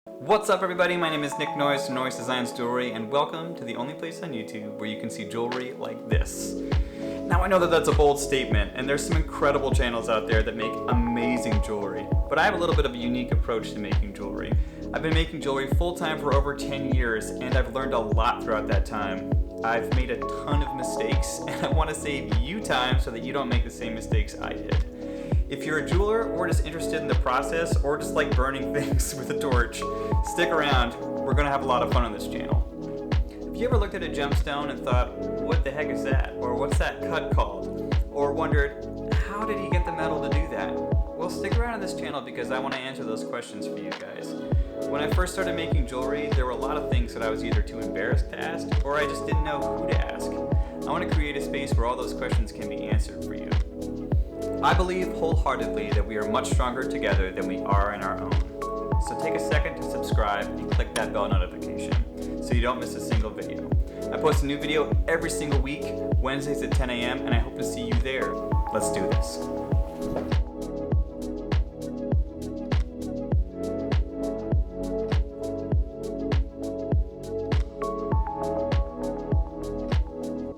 What's up everybody, my name is Nick Noyes from Noyes Designs Jewelry, and welcome to the only place on YouTube where you can see jewelry like this. Now I know that that's a bold statement, and there's some incredible channels out there that make amazing jewelry, but I have a little bit of a unique approach to making jewelry. I've been making jewelry full-time for over 10 years, and I've learned a lot throughout that time. I've made a ton of mistakes, and I want to save you time so that you don't make the same mistakes I did. If you're a jeweler or just interested in the process or just like burning things with a torch, stick around. We're going to have a lot of fun on this channel. Have you ever looked at a gemstone and thought, what the heck is that? Or what's that cut called? Or wondered, how did he get the metal to do that? Well, stick around on this channel because I want to answer those questions for you guys. When I first started making jewelry, there were a lot of things that I was either too embarrassed to ask or I just didn't know who to ask. I want to create a space where all those questions can be answered for you. I believe wholeheartedly that we are much stronger together than we are in our own. So take a second to subscribe and click that bell notification so you don't miss a single video. I post a new video every single week, Wednesdays at 10 a.m. and I hope to see you there. Let's do this.